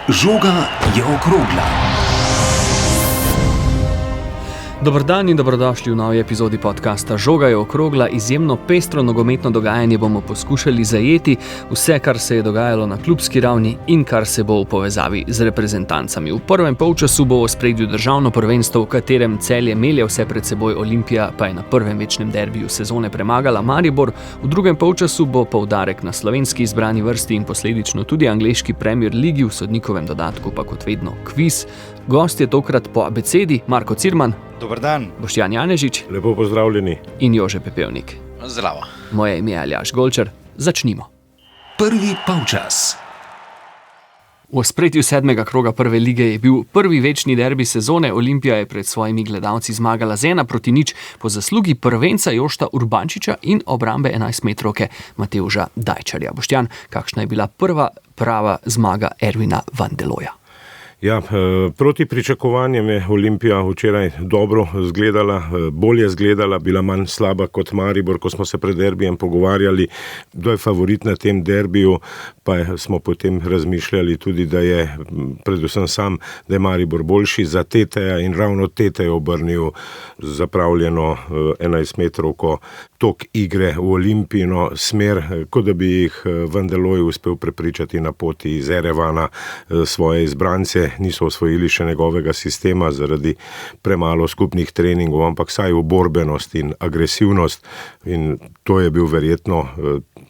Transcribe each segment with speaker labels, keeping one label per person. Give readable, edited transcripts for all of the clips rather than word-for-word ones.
Speaker 1: Žoga je okrogla.
Speaker 2: Dober dan in dobrodošli v novi epizodi podcasta Žoga je okrogla. Izjemno pestro nogometno dogajanje bomo poskušali zajeti, vse, kar se je dogajalo na klubski ravni in kar se bo v povezavi z reprezentancami. V prvem polčasu bo v ospredju državno prvenstvo, v katerem Celje melje vse pred seboj, Olimpija pa je na prvem večnem derbiju sezone premagala Maribor. V drugem polčasu bo poudarek na slovenski izbrani vrsti in posledično tudi angleški Premier Ligi, v sodnikovem dodatku pa kot vedno kviz. Gost je tokrat po abecedi Marko Cirman.
Speaker 3: Dober dan.
Speaker 2: Boštjan Janežič.
Speaker 4: Lepo pozdravljeni.
Speaker 2: In Jože Pepevnik.
Speaker 3: Zdravo.
Speaker 2: Moje ime je Aljaž Golčar. Začnimo.
Speaker 1: Prvi polčas.
Speaker 2: V ospredju 7. kroga prve lige je bil prvi večni derbi sezone. Olimpija je pred svojimi gledalci zmagala z 1-0 po zaslugi prvenca Jošta Urbančiča in obrambe 11-metrovke Matevža Dajčarja. Boštjan, kakšna je bila prva prava zmaga Ervina Vandeloja?
Speaker 4: Ja, proti pričakovanjem je Olimpija včeraj dobro zgledala, bolje zgledala, bila manj slaba kot Maribor, ko smo se pred derbijem pogovarjali, kdo je favorit na tem derbiju, pa smo potem razmišljali tudi, da je predvsem sam, da je Maribor boljši za Teteja in ravno Tete je obrnil zapravljeno 11-metrovko tok igre v Olimpijino smer, kot da bi jih Vandeloj uspel prepričati na poti iz Erevana svoje izbrance. Niso osvojili še njegovega sistema zaradi premalo skupnih treningov, ampak saj v borbenost in agresivnost, in to je bil verjetno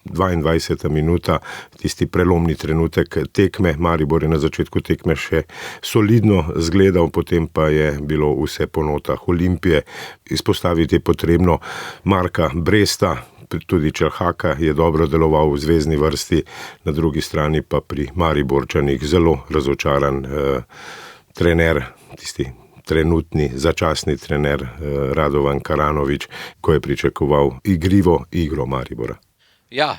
Speaker 4: 22. minuta, tisti prelomni trenutek tekme. Maribor je na začetku tekme še solidno zgledal, potem pa je bilo vse po notah Olimpije. Izpostaviti je potrebno Marka Bresta, tudi Čelhaka je dobro deloval v zvezni vrsti, na drugi strani pa pri Mariborčanih zelo razočaran trener, tisti trenutni začasni trener Radovan Karanović, ko je pričakoval igrivo igro Maribora.
Speaker 3: Ja,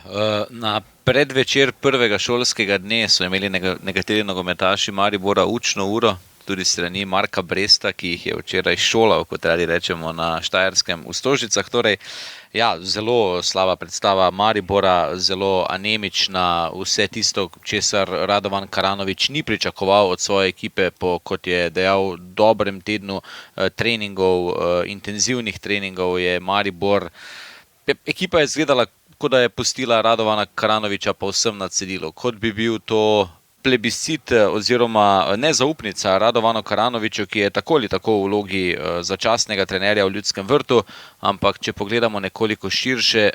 Speaker 3: na predvečer prvega šolskega dne so imeli nekateri nogometaši Maribora učno uro, tudi strani Marka Bresta, ki jih je včeraj šolal, kot radi rečemo, na Štajerskem v Stožicah. Torej, ja, zelo slaba predstava Maribora, zelo anemična, vse tisto, česar Radovan Karanović ni pričakoval od svoje ekipe po, kot je dejal, dobrem tednu treningov, intenzivnih treningov je Maribor. Ekipa je izgledala, kot da je pustila Radovana Karanovića povsem na cedilu, kot bi bil to plebiscit oziroma nezaupnica Radovanu Karanoviću, ki je tako ali tako v vlogi začasnega trenerja v Ljudskem vrtu, ampak če pogledamo nekoliko širše,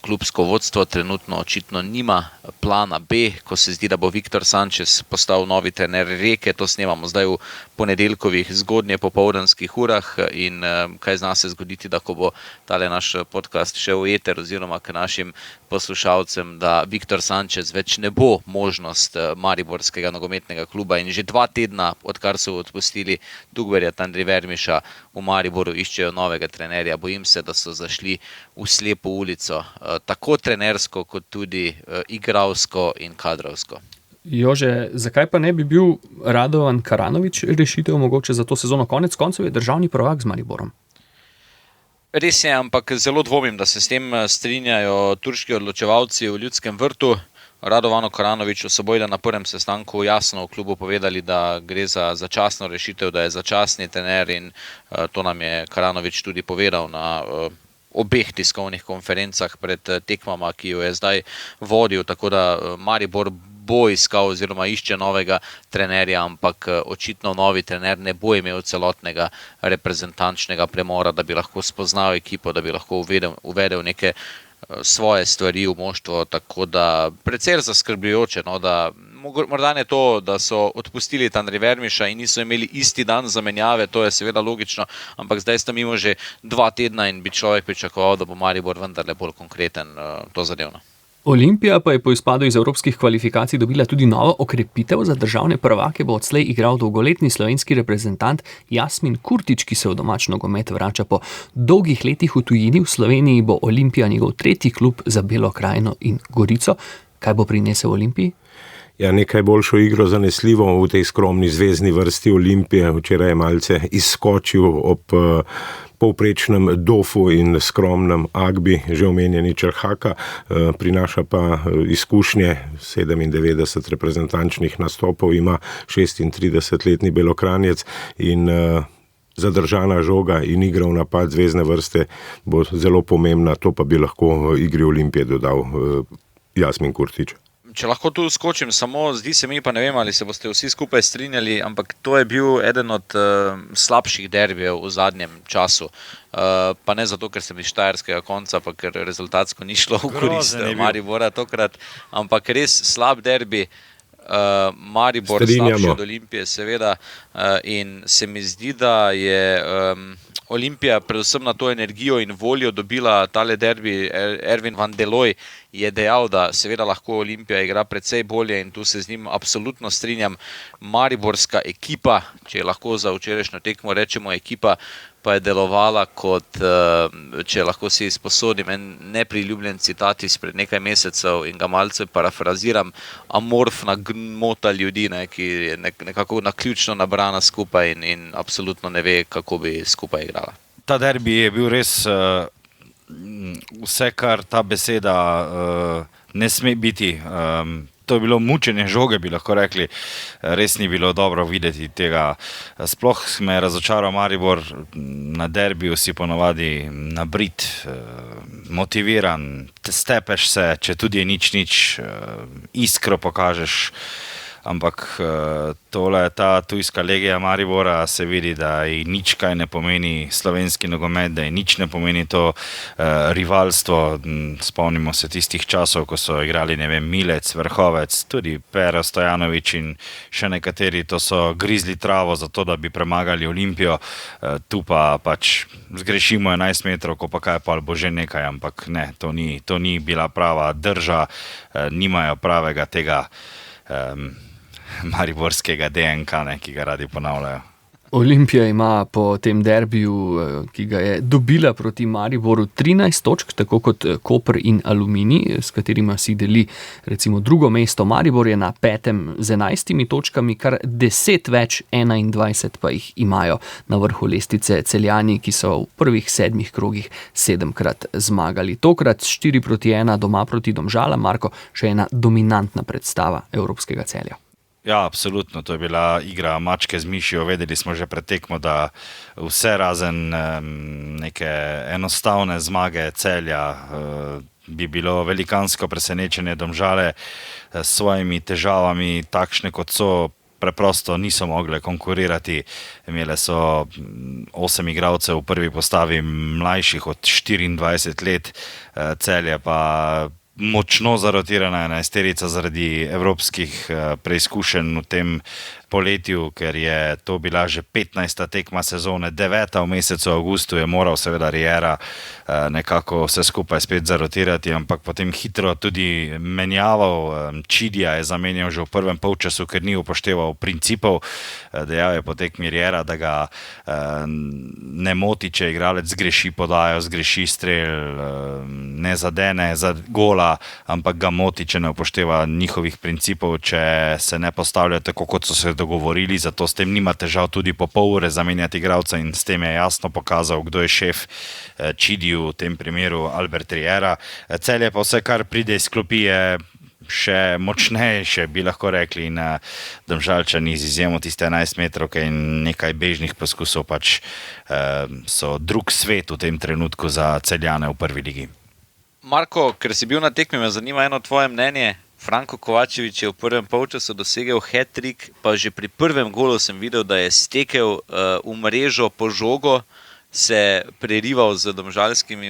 Speaker 3: klubsko vodstvo trenutno očitno nima plana B, ko se zdi, da bo Viktor Sanchez postal novi trener Rijeke. To snemamo zdaj v ponedeljkovih zgodnje popoldanskih urah in kaj zna se zgoditi, da ko bo tale naš podcast šel v eter oziroma k našim poslušalcem, da Viktor Sanchez več ne bo možnost mariborskega nogometnega kluba in že 2 tedna, odkar so odpustili Dugverja Tandri Vermiša, v Mariboru iščejo novega trenerja. Bojim se, da so zašli v slepo ulico, tako trenersko kot tudi igralsko in kadrovsko.
Speaker 2: Jože, zakaj pa ne bi bil Radovan Karanović rešitev mogoče za to sezono? Konec koncev je državni prvak z Mariborom.
Speaker 3: Res je, ampak zelo dvomim, da se s tem strinjajo turški odločevalci v Ljudskem vrtu. Radovanu Karanoviću so bojda na prvem sestanku jasno v klubu povedali, da gre za začasno rešitev, da je začasni trener in to nam je Karanović tudi povedal na obeh tiskovnih konferencah pred tekmama, ki jo je zdaj vodil, tako da Maribor bo iskal oziroma išče novega trenerja, ampak očitno novi trener ne bo imel celotnega reprezentančnega premora, da bi lahko spoznal ekipo, da bi lahko uvedel neke svoje stvari v moštvo, tako da precej zaskrbljujoče, no, da morda ne to, da so odpustili Tandri Vermiša in niso imeli isti dan zamenjave, to je seveda logično, ampak zdaj sta mimo že 2 tedna in bi človek pričakoval, da bo Maribor vendarle bolj konkreten to zadevno.
Speaker 2: Olimpija pa je po izpadu iz evropskih kvalifikacij dobila tudi novo okrepitev. Za državne prvake bo odslej igral dolgoletni slovenski reprezentant Jasmin Kurtić, ki se v domač nogomet vrača po dolgih letih v tujini. V Sloveniji bo Olimpija njegov 3. klub za Belo krajino in Gorico. Kaj bo prinesel Olimpiji?
Speaker 4: Ja, nekaj boljšo igro zanesljivo v tej skromni zvezni vrsti Olimpije. Včeraj je malce izskočil ob povprečnem Dofu in skromnem Agbi, že omenjeni Čerhaka, prinaša pa izkušnje 97 reprezentančnih nastopov, ima 36-letni Belokranjec in zadržana žoga in igra v napad zvezne vrste bo zelo pomembna, to pa bi lahko igri Olimpije dodal Jasmin Kurtić.
Speaker 3: Če lahko tu skočim, samo zdi se mi, pa ne vem, ali se boste vsi skupaj strinjali, ampak to je bil eden od slabših derbijev v zadnjem času. Pa ne zato, ker sem iz štajerskega konca, pa ker rezultatsko ni šlo v korist Maribora tokrat, ampak res slab derbi. Maribor slabši od Olimpije, seveda, in se mi zdi, da je Olimpija predvsem na to energijo in voljo dobila tale derbi. Ervin van der Looy je dejal, da seveda lahko Olimpija igra precej bolje in tu se z njim absolutno strinjam. Mariborska ekipa, če lahko za včerajšnjo tekmo rečemo ekipa, pa je delovala kot, če lahko si izposodim, en nepriljubljen citat izpred nekaj mesecev in ga malce parafraziram, amorfna gmota ljudi, ki je nekako naključno nabrana skupaj in absolutno ne ve, kako bi skupaj igrala.
Speaker 5: Ta derbi je bil res vse, kar ta beseda ne sme biti. To je bilo mučenje žoge, bi lahko rekli. Res ni bilo dobro videti tega. Sploh me je razočaral Maribor. Na derbiju si ponovadi nabrit, motiviran, stepeš se, če tudi je nič, iskro pokažeš. Ampak tole, ta tujska legija Maribora se vidi, da ji nič kaj ne pomeni slovenski nogomet, da ji nič ne pomeni to rivalstvo. Spomnimo se tistih časov, ko so igrali, ne vem, Milec, Vrhovec, tudi Pero Stojanović in še nekateri, to so grizli travo za to, da bi premagali Olimpijo. Tu pa pač zgrešimo 11 metrov, ko pa kaj pa bo že nekaj, ampak ne, to ni bila prava drža, nimajo pravega tega mariborskega DNK, ki ga radi ponavljajo.
Speaker 2: Olimpija ima po tem derbiju, ki ga je dobila proti Mariboru, 13 točk, tako kot Koper in Aluminij, s katerima si deli recimo drugo mesto. Maribor je na 5. z 11 točkami, kar 10 več, 21 pa jih imajo na vrhu lestvice Celjani, ki so v prvih 7 krogih 7-krat zmagali. Tokrat 4-1 doma proti Domžalam. Marko, še ena dominantna predstava evropskega Celja.
Speaker 5: Ja, absolutno, to je bila igra mačke z mišijo. Vedeli smo že pred tekmo, da vse razen neke enostavne zmage Celja bi bilo velikansko presenečenje. Domžale s svojimi težavami, takšne kot so, preprosto niso mogle konkurirati. Imele so 8 igralcev v prvi postavi mlajših od 24 let, Celje pa močno zarotirana 11-terica zaradi evropskih preizkušenj v tem poletju, ker je to bila že 15. tekma sezone, 9. v mesecu avgustu je moral seveda Riera nekako vse skupaj spet zarotirati, ampak potem hitro tudi menjaval. Čidija je zamenjal že v prvem polčasu, ker ni upošteval principov. Dejal je po tekmi Riera, da ga ne moti, če igralec zgreši podajo, zgreši strel, ne zadene za gola, ampak ga moti, če ne upošteva njihovih principov, če se ne postavlja tako, kot so se dogovorili, zato s tem nima težav tudi po pol ure zamenjati igralca in s tem je jasno pokazal, kdo je šef Čidiju, v tem primeru Albert Riera. Celje pa vse, kar pride iz klopi, je še močnejše, bi lahko rekli, in Domžalčani z izjemo tiste 11 metrovke in nekaj bežnih poskusov pač so drug svet v tem trenutku za Celjane v prvi ligi.
Speaker 3: Marko, ker si bil na tekmi, me zanima eno tvoje mnenje. Franko Kovačević je v prvem polčasu dosegel hat-trick, pa že pri prvem golu sem videl, da je stekel v mrežo po žogo, se prerival z domžalskimi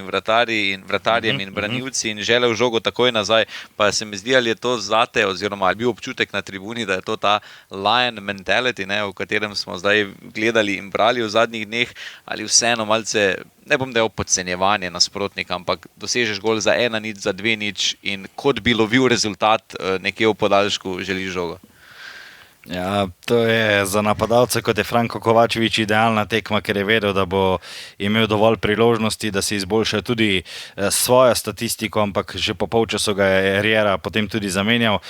Speaker 3: vratarjem in branilci in želel žogo takoj nazaj. Pa se mi zdi, ali je to zate, oziroma ali bil občutek na tribuni, da je to ta lion mentality, o katerem smo zdaj gledali in brali v zadnjih dneh, ali vseeno malce, ne bom dejal podcenjevanje nasprotnika, ampak dosežeš gol za 1-0, za 2-0 in kot bi lovil rezultat nekje v podaljšku, želiš žogo.
Speaker 5: Ja, to je za napadalce, kot je Franko Kovačević, idealna tekma, ker je vedel, da bo imel dovolj priložnosti, da si izboljša tudi svojo statistiko, ampak že po polčasu ga je Riera potem tudi zamenjal.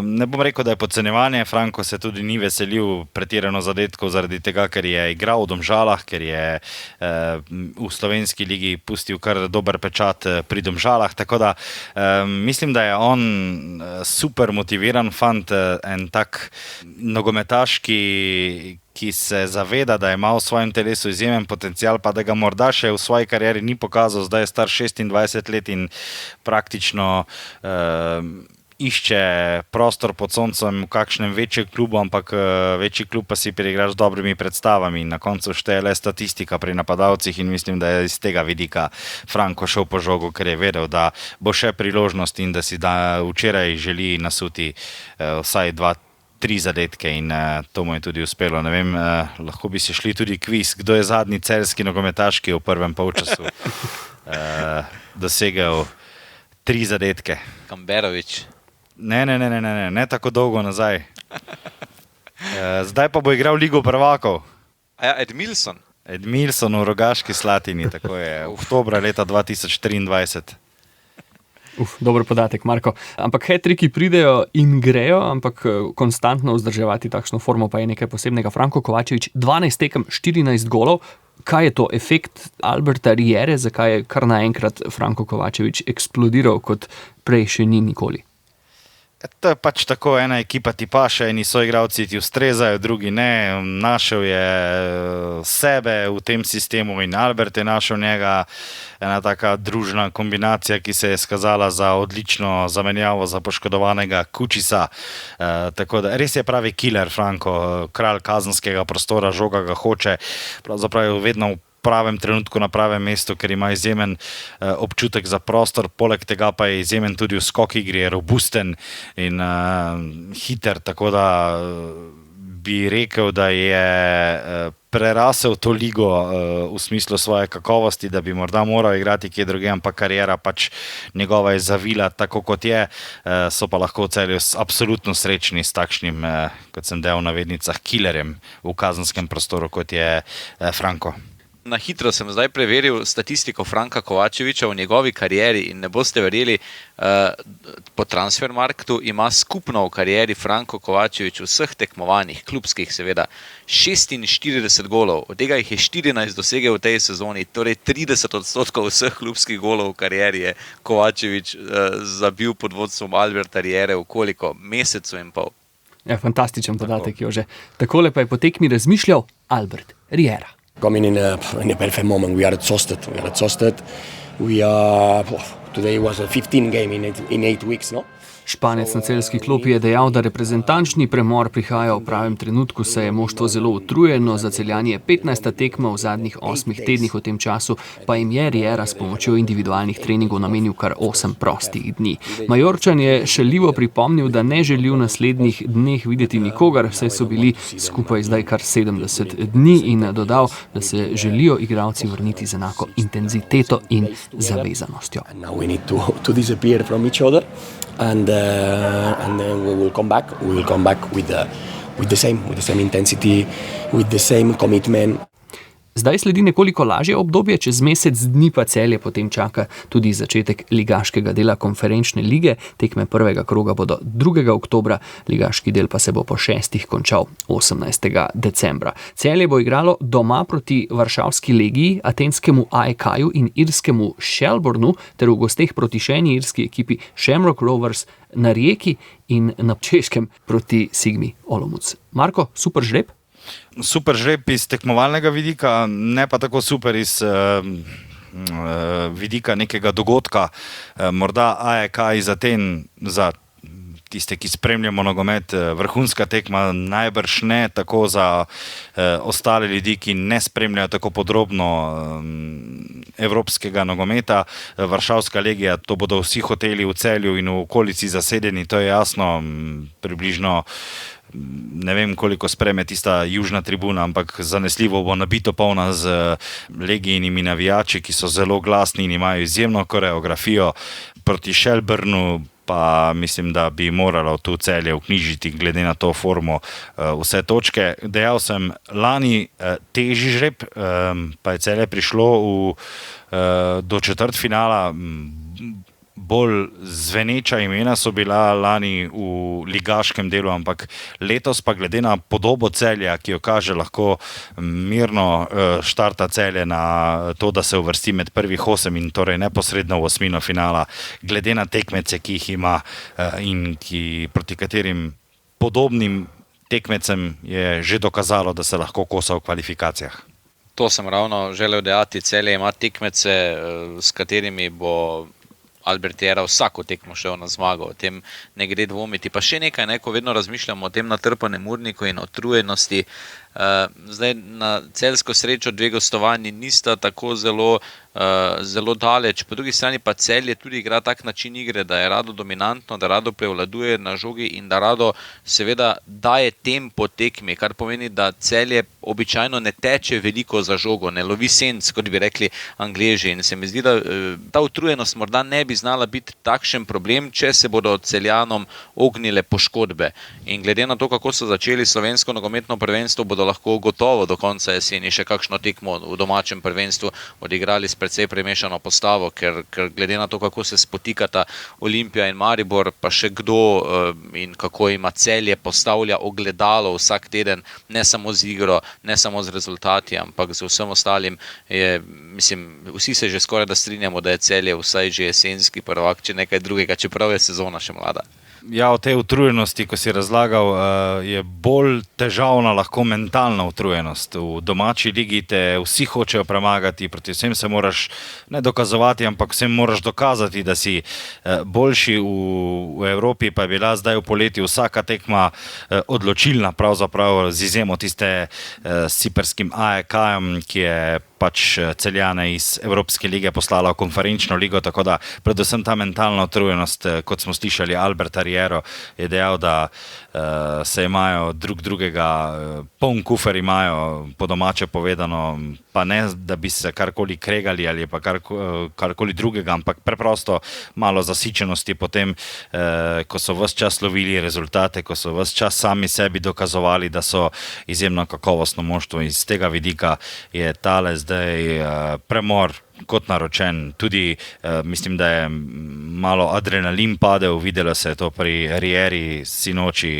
Speaker 5: Ne bom rekel, da je podcenjevanje, Franko se tudi ni veselil pretirano zadetkov zaradi tega, ker je igral v Domžalah, ker je v slovenski ligi pustil kar dober pečat pri Domžalah, tako da mislim, da je on super motiviran fant, en tak nogometaš, ki se zaveda, da ima v svojem telesu izjemen potencial, pa da ga morda še v svoji karieri ni pokazal, zdaj je star 26 let in praktično išče prostor pod soncem v kakšnem večjem klubu, ampak večji klub pa si preigraš z dobrimi predstavami in na koncu šteje le statistika pri napadalcih in mislim, da je iz tega vidika Franko šel po žogu, ker je vedel, da bo še priložnost in da si včeraj želi nasuti vsaj 2-3 zadetke in to mu je tudi uspelo. Ne vem, lahko bi se šli tudi kviz, kdo je zadnji celjski nogometaš, ki je v prvem polčasu dosegel 3 zadetke.
Speaker 3: Kamberovič.
Speaker 5: Ne tako dolgo nazaj. Zdaj pa bo igral Ligo prvakov.
Speaker 3: A ja, Edmilson.
Speaker 5: Edmilson v Rogaški Slatini, tako je, oktobra leta 2023.
Speaker 2: Dober podatek, Marko. Ampak hat-triki pridejo in grejo, ampak konstantno vzdrževati takšno formo pa je nekaj posebnega. Franko Kovačević, 12 tekem, 14 golov. Kaj je to efekt Alberta Riere, zakaj je kar naenkrat Franko Kovačević eksplodiral, kot prej še ni nikoli?
Speaker 5: To je pač tako, ena ekipa ti paše, eni soigralci ti ustrezajo, drugi ne. Našel je sebe v tem sistemu in Albert je našel njega. Ena taka družna kombinacija, ki se je skazala za odlično zamenjavo za poškodovanega Kučisa. Tako da res je pravi killer Franko, kralj kazenskega prostora, žoga ga hoče, pravzaprav je vedno v pravem trenutku na pravem mestu, ker ima izjemen občutek za prostor, poleg tega pa je izjemen tudi v skok igri, je robusten in hiter, tako da bi rekel, da je prerasel to ligo v smislu svoje kakovosti, da bi morda moral igrati kje druge, ampak kariera pač njegova je zavila tako kot je, so pa lahko v Celju absolutno srečni s takšnim, kot sem del v navednicah, killerjem v kazenskem prostoru, kot je Franko.
Speaker 3: Na hitro sem zdaj preveril statistiko Franka Kovačevića v njegovi karieri in ne boste verjeli, po Transfermarktu ima skupno v karieri Franko Kovačević v vseh tekmovanjih, klubskih seveda, 46 golov, od tega jih je 14 dosegel v tej sezoni, torej 30% vseh klubskih golov v karieri je Kovačević zabil pod vodstvom Alberta Riere v koliko? Mesecu in pol.
Speaker 2: Ja, fantastičen podatek, Jože. Takole pa je po tekmi razmišljal Albert Riera.
Speaker 6: Coming in a perfect moment, we are exhausted. Today was a 15 game in 8 weeks, no?
Speaker 2: Španec na celjski klopi je dejal, da reprezentančni premor prihaja v pravem trenutku, saj je moštvo zelo utrujeno, za Celjanje 15. tekma v zadnjih 8 tednih v tem času, pa jim je Riera s pomočjo individualnih treningov namenil kar 8 prostih dni. Majorčan je šaljivo pripomnil, da ne želi v naslednjih dneh videti nikogar, saj so bili skupaj zdaj kar 70 dni in dodal, da se želijo igralci vrniti z enako intenziteto in zavezanostjo.
Speaker 6: And then we will come back. We will come back with the same intensity, with the same commitment.
Speaker 2: Zdaj sledi nekoliko lažje obdobje, čez mesec dni pa Celje potem čaka tudi začetek ligaškega dela konferenčne lige. Tekme prvega kroga bodo 2. oktobra, ligaški del pa se bo po 6 končal 18. decembra. Celje bo igralo doma proti varšavski Legiji, atenskemu AEK-ju in irskemu Shelbournu ter v gosteh proti še eni irski ekipi Shamrock Rovers na Rijeki in na Češkem proti Sigmi Olomouc. Marko, super žreb?
Speaker 5: Super žreb iz tekmovalnega vidika, ne pa tako super iz vidika nekega dogodka. Morda AEK iz Aten, za tiste, ki spremljamo nogomet, vrhunska tekma, najbrž ne tako za ostale ljudi, ki ne spremljajo tako podrobno evropskega nogometa. Varšavska Legija, to bodo vsi hoteli v Celju in v okolici zasedeni, to je jasno, približno ne vem, koliko spreme tista južna tribuna, ampak zanesljivo bo nabito polna z Legijinimi navijači, ki so zelo glasni in imajo izjemno koreografijo. Proti Shelbournu pa mislim, da bi moralo tu Celje vknjižiti glede na to formo vse točke. Dejal sem, lani težji žreb, pa je Celje prišlo do četrtfinala. Bolj zveneča imena so bila lani v ligaškem delu, ampak letos pa glede na podobo Celja, ki jo kaže, lahko mirno štarta Celje na to, da se uvrsti med prvih 8 in torej neposredno v osmino finala, glede na tekmece, ki jih ima in proti katerim podobnim tekmecem je že dokazalo, da se lahko kosa v kvalifikacijah.
Speaker 3: To sem ravno želel dejati. Celje ima tekmece, s katerimi bo Albertera vsako tekmo šel na zmago, o tem ne gre dvomiti. Pa še nekaj, ko vedno razmišljamo o tem natrpanem urniku in utrujenosti. Zdaj na celjsko srečo 2 gostovanji nista tako zelo daleč, po drugi strani pa Celje tudi igra tak način igre, da je rado dominantno, da rado prevladuje na žogi in da rado seveda daje tempo tekmi, kar pomeni, da Celje običajno ne teče veliko za žogo, ne lovi senc, kot bi rekli Angleži, in se mi zdi, da ta utrujenost morda ne bi znala biti takšen problem, če se bodo Celjanom ognile poškodbe. In glede na to, kako so začeli slovensko nogometno prvenstvo, bodo lahko gotovo do konca jeseni še kakšno tekmo v domačem prvenstvu odigrali s precej premešano postavo, ker glede na to, kako se spotikata Olimpija in Maribor, pa še kdo in kako ima Celje postavlja ogledalo vsak teden, ne samo z igro, ne samo z rezultati, ampak z vsem ostalim, vsi se že skoraj da strinjamo, da je Celje vsaj že jesenski prvak, če nekaj drugega, čeprav je sezona še mlada.
Speaker 5: Ja, o tej utrujenosti, ko si razlagal, je bolj težavna lahko mentalna utrujenost. V domači ligi te vsi hočejo premagati, proti vsem se moraš ne dokazovati, ampak vsem moraš dokazati, da si boljši. V Evropi pa je bila zdaj v poletju vsaka tekma odločilna, pravzaprav z izjemo tiste s ciperskim AEK-jem, ki je pač Celjane iz Evropske lige poslala v konferenčno ligo, tako da predvsem ta mentalna utrujenost, kot smo slišali, Albert Ariero je dejal, da se imajo drugega, poln kufer imajo, po domače povedano, pa ne, da bi se karkoli kregali ali pa karkoli drugega, ampak preprosto malo zasičenosti potem, ko so ves čas lovili rezultate, ko so ves čas sami sebi dokazovali, da so izjemno kakovostno moštvo. Iz tega vidika je tale zdaj premor kot naročen. Tudi mislim, da je malo adrenalin padel, videlo se je to pri Rieri sinoči,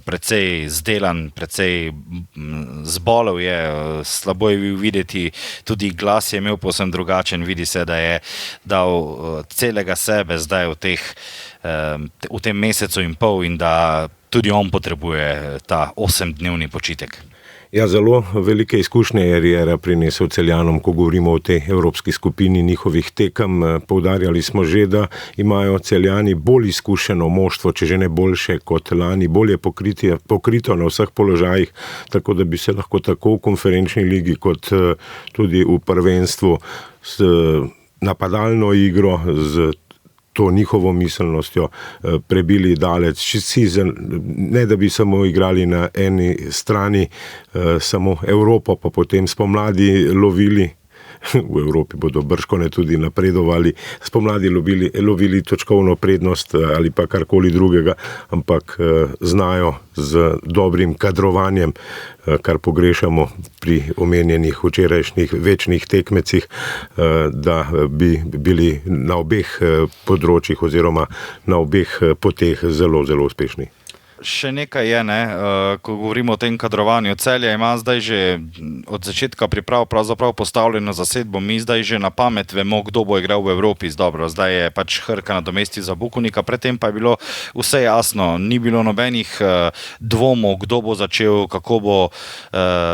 Speaker 5: precej zdelan, precej zbolel je, slabo je bil videti, tudi glas je imel povsem drugačen, vidi se, da je dal celega sebe zdaj v tem mesecu in pol in da tudi on potrebuje ta 8-dnevni počitek.
Speaker 4: Ja, zelo velike izkušnje je Riera prinesel Celjanom, ko govorimo o tej evropski skupini njihovih tekem. Poudarjali smo že, da imajo Celjani bolj izkušeno moštvo, če že ne boljše kot lani, bolje pokrito na vseh položajih, tako da bi se lahko tako v konferenčni ligi kot tudi v prvenstvu s napadalno igro, z to njihovo miselnostjo prebili daleč. Ne da bi samo igrali na eni strani, samo Evropo, pa potem spomladi lovili, v Evropi bodo bržkone tudi napredovali, spomladi lovili točkovno prednost ali pa karkoli drugega, ampak znajo z dobrim kadrovanjem, kar pogrešamo pri omenjenih včerajšnjih večnih tekmecih, da bi bili na obeh področjih oziroma na obeh poteh zelo, zelo uspešni.
Speaker 5: Še nekaj je, ko govorimo o tem kadrovanju. Celje ima zdaj že od začetka priprav pravzaprav postavljeno zasedbo. Mi zdaj že na pamet vemo, kdo bo igral v Evropi. Dobro, zdaj je pač Hrka nadomestil za Bukovnika, predtem pa je bilo vse jasno. Ni bilo nobenih dvomov, kdo bo začel, kako bo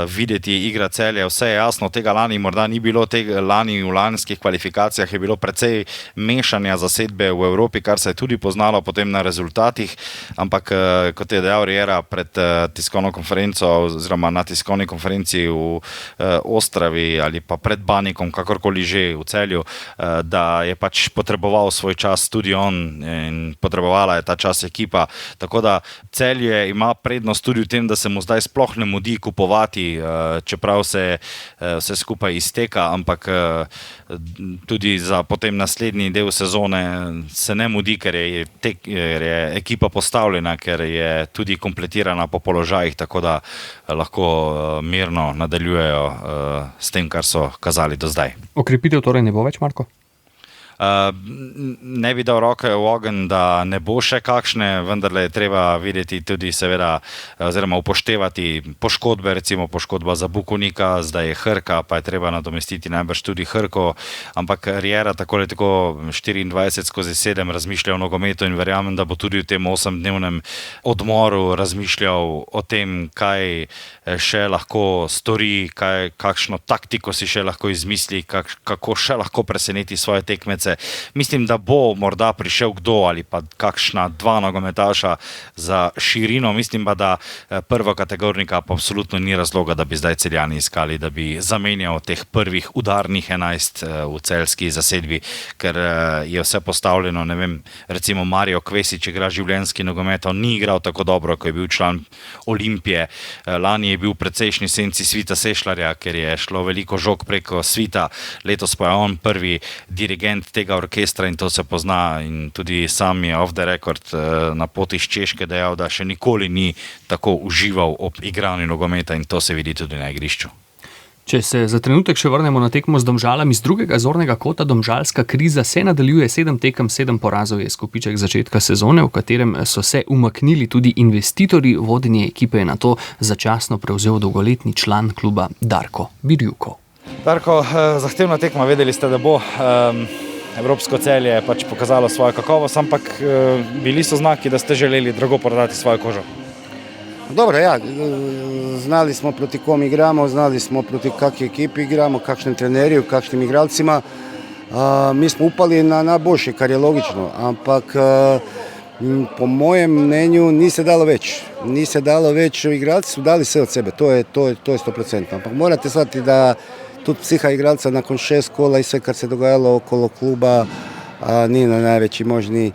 Speaker 5: videti igra Celje. Vse je jasno, tega lani morda ni bilo, tega lani v lanskih kvalifikacijah je bilo precej mešanja zasedbe v Evropi, kar se je tudi poznalo potem na rezultatih, ampak kot je dejal Riera pred tiskovno konferenco oziroma na tiskovni konferenci v Ostravi ali pa pred Banikom, kakorkoli že v Celju, da je pač potreboval svoj čas tudi on in potrebovala je ta čas ekipa. Tako da Celje ima prednost tudi v tem, da se mu zdaj sploh ne mudi kupovati, čeprav se vse skupaj izteka, ampak tudi za potem naslednji del sezone se ne mudi, ker je ekipa postavljena, ker je tudi kompletirana po položajih, tako da lahko mirno nadaljujejo s tem, kar so kazali do zdaj.
Speaker 2: Okrepitev torej ne bo več, Marko?
Speaker 5: Ne bi dal roke v ogenj, da ne bo še kakšne, vendarle je treba videti tudi seveda oziroma upoštevati poškodbe, recimo poškodba za Bukonika, zdaj je Hrka, pa je treba nadomestiti najbrž tudi Hrko, ampak Riera tako 24/7 razmišlja o nogometu in verjamem, da bo tudi v tem 8-dnevnem odmoru razmišljal o tem, kaj še lahko stori, kakšno taktiko si še lahko izmisli, kako še lahko preseneti svoje tekmece. Mislim, da bo morda prišel kdo ali pa kakšna dva nogometaša za širino, mislim pa, da prvokategornika pa absolutno ni razloga, da bi zdaj Celjani iskali, da bi zamenjal teh prvih udarnih 11 v celjski zasedbi, ker je vse postavljeno, ne vem, recimo Mario Kvesić igra življenjski nogomet, on ni igral tako dobro, ko je bil član Olimpije, lani je bil v precejšnji senci Svita Sešljarja, ker je šlo veliko žog preko Svita, letos pa je on prvi dirigent tega orkestra in to se pozna in tudi sam je off the record na poti iz Češke dejal, da še nikoli ni tako užival ob igranju nogometa in to se vidi tudi na igrišču.
Speaker 2: Če se za trenutek še vrnemo na tekmo z Domžalami, z drugega zornega kota domžalska kriza se nadaljuje, 7 tekem, 7 porazov je izkupiček začetka sezone, v katerem so se umaknili tudi investitorji, vodenje ekipe je nato začasno prevzel dolgoletni član kluba Darko Birjukov.
Speaker 7: Darko, zahtevna tekma, vedeli ste, da bo. Evropsko Celje je pač pokazalo svojo kakovost, ampak bili so znaki, da ste želeli drago prodati svojo kožo.
Speaker 8: Dobro, ja, znali smo proti kom igramo, znali smo proti kakvi ekipi igramo, kakšnem trenerju, kakšnim igralcima. Mi smo upali na najboljše, kar je logično, ampak po mojem mnenju ni se dalo več. Ni se dalo več, igralci su dali sve od sebe, to je 100%. Ampak morate shvatiti da tudi psiha igralca nakon 6 kola i sve kad se dogajalo okolo kluba nije na najveći možni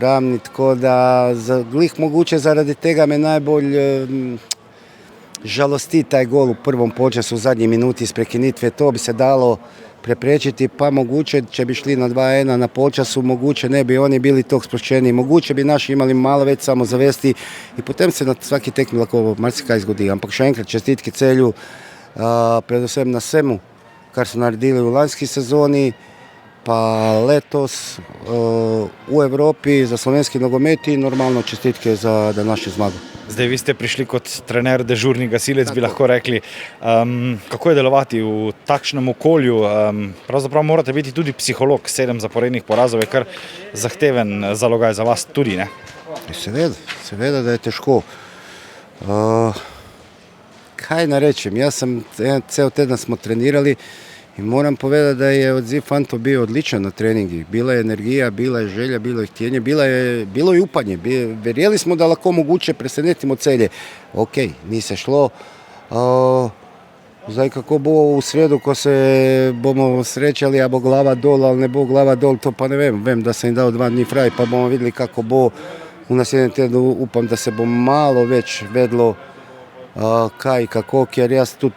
Speaker 8: ravni, tako da glih moguće zaradi tega me najbolj žalosti taj gol u prvom počasu u zadnji minuti iz prekinitve, to bi se dalo preprečiti, pa moguće će bi šli na 2-1 na počasu, moguće ne bi oni bili tog sprošćeni, moguće bi naši imali malo već samozavesti i potem se na svaki tekmi lako marsikaj zgodi, ampak še enkrat čestitke Celju, predvsem na svemu, kar su naredili u lanjski sezoni, pa letos u Evropi za slovenski nogomet i normalno čestitke za današnju zmagu.
Speaker 7: Zdaj vi ste prišli kot trener, dežurni gasilec, bi lahko rekli. Kako je delovati v takšnem okolju? Pravzaprav morate biti tudi psiholog, 7 zaporednih porazov je kar zahteven zalogaj za vas tudi, ne?
Speaker 8: Seveda da je težko. Kaj narečem, ceo teden smo trenirali i moram povedati da je odziv fantov bio odličan na treningi. Bila je energija, bila je želja, bilo je htjenje, bilo je upanje. Verjeli smo da lahko moguće presenetimo Celje. Ok, ni se šlo. Zdaj kako bo v sredu, ko se bomo srečali, a bo glava dol ali ne bo glava dol, to pa ne vem. Vem da sam im dao 2 dni fraj pa bomo videli kako bo u naslednjem tednu. Upam da se bo malo već vedlo kaj, kako, ker jaz tudi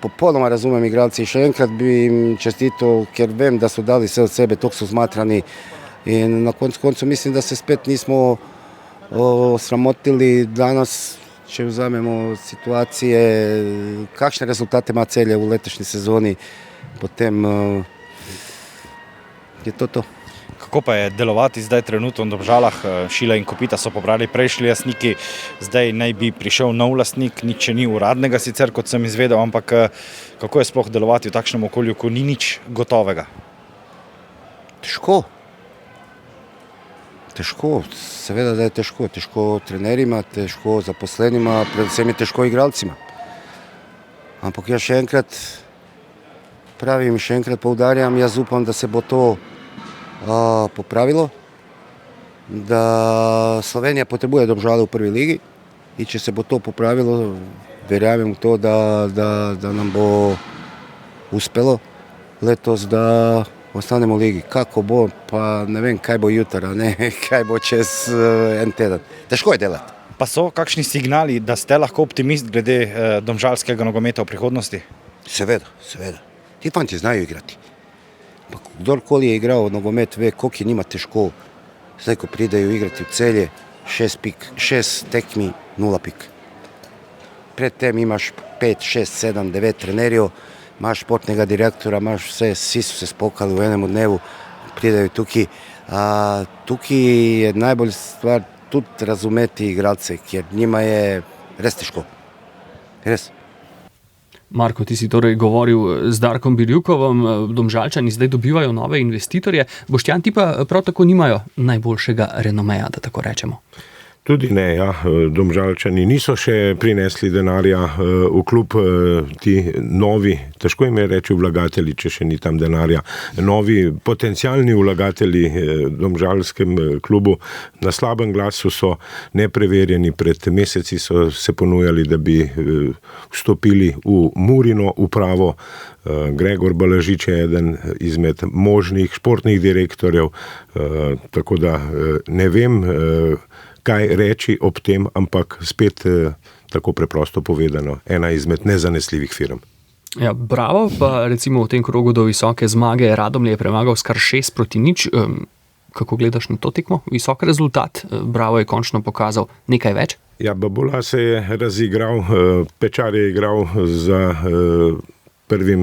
Speaker 8: popolnoma razumem igralci. Še enkrat bi im čestito, ker vem da su dali sve od sebe, tog su smatrani in na koncu mislim da se spet nismo sramotili. Danas, če vzamemo situacije, kakšne rezultate ima Celje u letošnji sezoni, potem je to.
Speaker 7: Kako pa je delovati zdaj trenutno v Domžalah? Šila in Kopita so pobrali prejšli lastniki, zdaj naj bi prišel nov lastnik, nič ni uradnega sicer, kot sem izvedel, ampak kako je sploh delovati v takšnem okolju, ko ni nič gotovega?
Speaker 8: Težko, seveda da je težko. Težko trenerima, težko zaposlenima, predvsem je težko igralcima. Ampak ja še enkrat pravim, še enkrat poudarjam, jaz upam da se bo to popravilo da Slovenija potrebuje Domžale v prvi ligi in če se bo to popravilo, verjamem v to, da nam bo uspelo letos, da ostanemo v ligi. Kako bo, pa ne vem, kaj bo jutra, kaj bo čez en teden. Težko je delati.
Speaker 7: Pa so kakšni signali, da ste lahko optimist glede domžalskega nogometa v prihodnosti?
Speaker 8: Seveda. Ti fanti znajo igrati. Pa kdorkoli je igral nogomet, ve, koliko je njima težko. Zdaj, ko pridejo igrati v Celje, 6 tekmi, 0 pik. Predtem imaš 5, 6, 7, 9 trenerjev, imaš športnega direktora, imaš vse, vsi so se spokali v enem dnevu, pridejo tukaj. Tukaj je najbolj stvar tudi razumeti igralce, ker njima je res težko. Res.
Speaker 2: Marko, ti si torej govoril z Darkom Birjukovom, Domžalčani zdaj dobivajo nove investitorje, Boštjan, ti pa prav tako nimajo najboljšega renomeja, da tako rečemo.
Speaker 4: Tudi ne, ja. Domžalčani niso še prinesli denarja v klub, ti novi, težko jim je reči vlagatelji, če še ni tam denarja, novi potencialni vlagatelji domžalskem klubu na slabem glasu so nepreverjeni. Pred meseci so se ponujali, da bi vstopili v Murino upravo. Gregor Balažič je eden izmed možnih športnih direktorjev, tako da ne vem, kaj reči ob tem, ampak spet tako preprosto povedano, ena izmed nezanesljivih firm.
Speaker 2: Ja, Bravo pa recimo v tem krogu do visoke zmage Radomlje je premagal s kar 6-0. Kako gledaš na to tekmo? Visok rezultat, Bravo je končno pokazal nekaj več?
Speaker 4: Ja, Babula se je razigral, Pečar je igral za prvim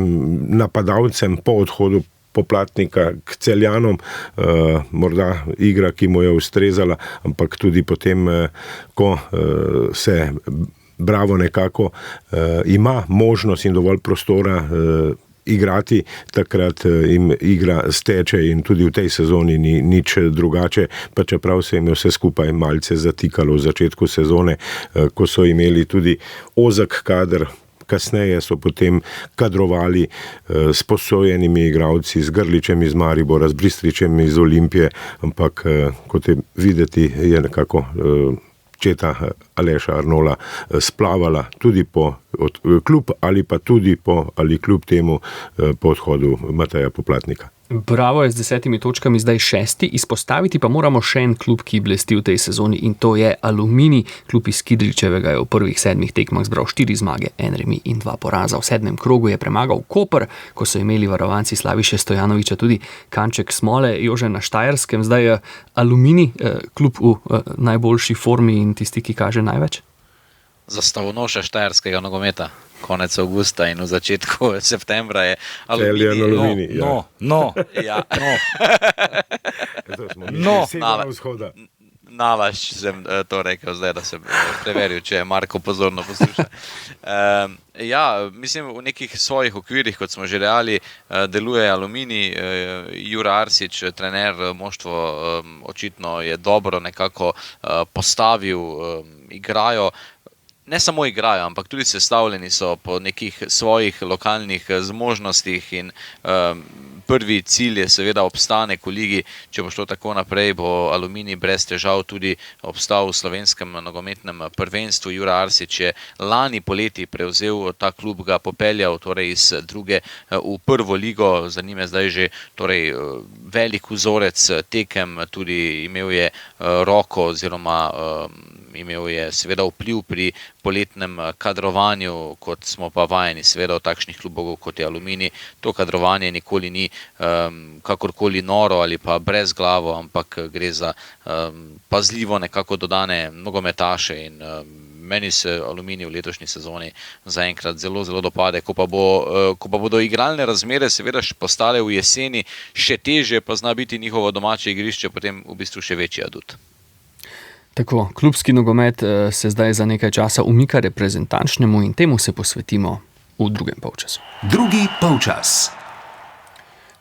Speaker 4: napadalcem po odhodu Poplatnika k Celjanom, morda igra, ki mu je ustrezala, ampak tudi potem, ko se Bravo nekako ima možnost in dovolj prostora igrati, takrat jim igra steče in tudi v tej sezoni ni nič drugače, pa čeprav se jim je vse skupaj malce zatikalo v začetku sezone, ko so imeli tudi ozek kader. Kasneje so potem kadrovali s posojenimi igralci, z Grličem iz Maribora, z Bristričem iz Olimpije, ampak kot je videti, je nekako četa Aleša Arnola splavala tudi po klub ali pa tudi kljub temu po odhodu Mateja Poplatnika.
Speaker 2: Bravo je z 10 točkami zdaj 6. Izpostaviti pa moramo še en klub, ki blesti v tej sezoni in to je Aluminij. Klub iz Kidričevega je v prvih 7 tekmah zbral 4 zmage, 1 remi in 2 poraza. V 7. krogu je premagal Koper, ko so imeli varovanci Slaviše Stojanoviča tudi kanček smole. Jože, na Štajerskem zdaj Aluminij, klub v najboljši formi in tisti, ki kaže največ?
Speaker 3: Zastavonoša štajerskega nogometa. Konec avgusta in v začetku septembra je
Speaker 4: Aluminij.
Speaker 3: Ja. Nalaž sem to rekel zdaj, da sem preveril, če je Marko pozorno posluša. Ja, mislim, v nekih svojih okvirih, kot smo že reali, deluje Aluminij. Jura Arsič, trener moštvo, očitno je dobro nekako postavil, igrajo. Ne samo igrajo, ampak tudi sestavljeni so po nekih svojih lokalnih zmožnostih in prvi cilj je seveda obstanek v ligi. Če bo šlo tako naprej, bo Aluminij brez težav tudi obstal v slovenskem nogometnem prvenstvu. Jura Arsič je lani poleti prevzel ta klub, ga popeljal torej iz druge v prvo ligo. Za njim je zdaj že torej velik vzorec tekem, tudi imel je roko oziroma imel je seveda vpliv pri poletnem kadrovanju, kot smo pa vajeni seveda v takšnih klubov, kot je Aluminij. To kadrovanje nikoli ni kakorkoli noro ali pa brezglavo, ampak gre za pazljivo nekako dodane nogometaše in meni se Aluminij v letošnji sezoni zaenkrat zelo, zelo dopade. Ko pa bodo igralne razmere seveda postale v jeseni še težje, pa zna biti njihovo domače igrišče potem v bistvu še večji adut.
Speaker 2: Tako, klubski nogomet se zdaj za nekaj časa umika reprezentančnemu in temu se posvetimo v drugem polčasu.
Speaker 1: Drugi polčas.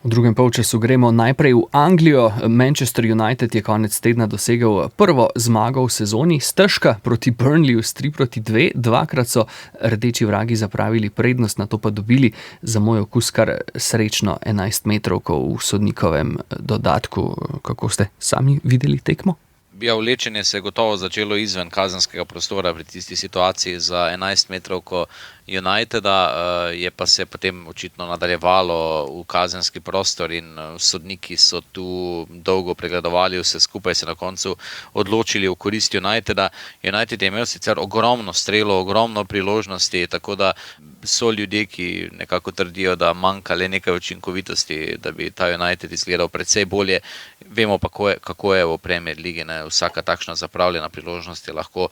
Speaker 2: V drugem polčasu gremo najprej v Anglijo. Manchester United je konec tedna dosegel prvo zmago v sezoni, stežka proti Burnleyju s 3-2. Dvakrat so rdeči vragi zapravili prednost, nato pa dobili za moj okus kar srečno 11 metrovko v sodnikovem dodatku. Kako ste sami videli tekmo?
Speaker 3: Ja, vlečenje se je gotovo začelo izven kazenskega prostora pri tisti situaciji za 11 metrovko Uniteda, je pa se potem očitno nadaljevalo v kazenski prostor in sodniki so tu dolgo pregledovali vse skupaj, se na koncu odločili v korist Uniteda. United je imel sicer ogromno strelov, ogromno priložnosti, tako da so ljudje, ki nekako trdijo, da manjka le nekaj učinkovitosti, da bi ta United izgledal precej bolje. Vemo pa, kako je v Premier Ligi, ne? Vsaka takšna zapravljena priložnost je lahko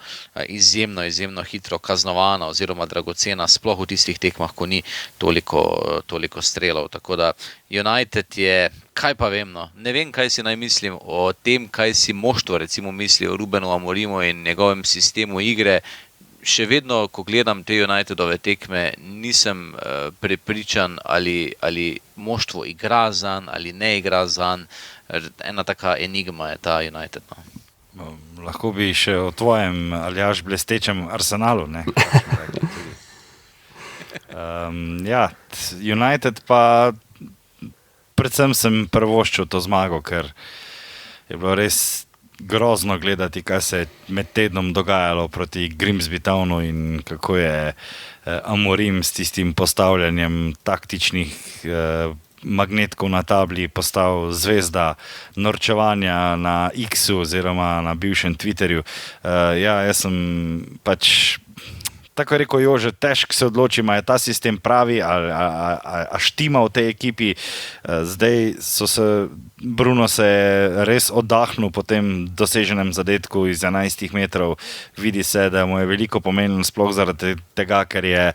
Speaker 3: izjemno hitro kaznovana oziroma dragocena, sploh v tistih tekmah, ko ni toliko strelov. Tako da United je, kaj pa vem, no? Ne vem, kaj si naj mislim o tem, kaj si moštvo recimo misli o Rubenu Amorimu in njegovem sistemu igre. Še vedno, ko gledam te Unitedove tekme, nisem prepričan, ali moštvo igra zanj ali ne igra zanj. Ena taka enigma je ta United. No.
Speaker 5: Lahko bi še o tvojem Aljaž blestečem Arsenalu, ne? Ja, United pa predvsem sem prvoščil to zmago, ker je bilo res grozno gledati, kaj se je med tednom dogajalo proti Grimsby Townu in kako je Amorim s tistim postavljanjem taktičnih magnetkov na tabli postal zvezda norčevanja na X-u oziroma na bivšem Twitterju. Ja, jaz sem pač, tako je rekel Jože, težko se odločim, ali je ta sistem pravi, ali štima v tej ekipi. Zdaj Bruno se je res oddahnil po tem doseženem zadetku iz 11 metrov. Vidi se, da mu je veliko pomenilo, sploh zaradi tega, ker je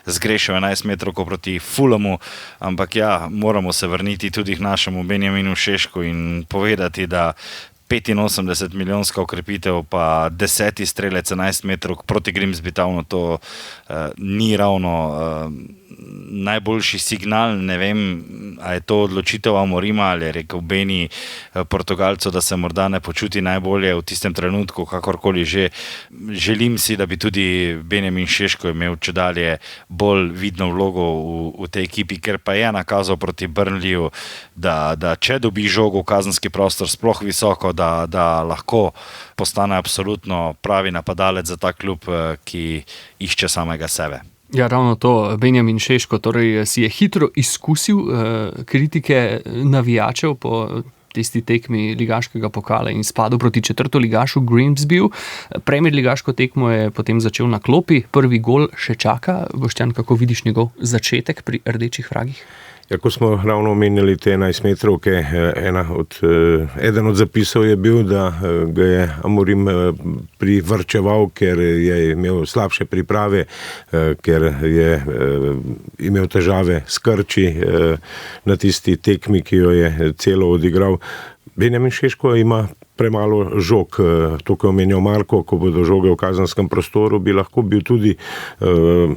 Speaker 5: zgrešil 11 metrov proti Fulhamu. Ampak ja, moramo se vrniti tudi k našemu Benjaminu Šešku in povedati, da 85 milijonska okrepitev pa 10 strelec 11 metrov proti Grimsby Townu, to ni ravno najboljši signal. Ne vem, a je to odločitev Amorima ali je rekel Beni Portugalcu, da se morda ne počuti najbolje v tistem trenutku, kakorkoli že. Želim si, da bi tudi Benjamin Šeško imel čedalje bolj vidno vlogo v tej ekipi, ker pa je nakazal proti Burnleyju, da če dobi žogo v kazenski prostor sploh visoko, da lahko postane absolutno pravi napadalec za ta klub, ki išče samega sebe.
Speaker 2: Ja, ravno to, Benjamin Šeško, torej si je hitro izkusil kritike navijačev po tisti tekmi ligaškega pokala in spadal proti četrtoligašu Grimsbyju. Premier ligaško tekmo je potem začel na klopi, prvi gol še čaka. Boštjan, kako vidiš njegov začetek pri rdečih vragih?
Speaker 4: Ja, ko smo ravno omenjali te 11 metrovke, eden od zapisov je bil, da ga je Amorim privrčeval, ker je imel slabše priprave, ker je imel težave s krči na tisti tekmi, ki jo je celo odigral. Benjamin Šeško ima premalo žog, to, ko je omenjal Marko, ko bodo žoge v kazenskem prostoru, bi lahko bil tudi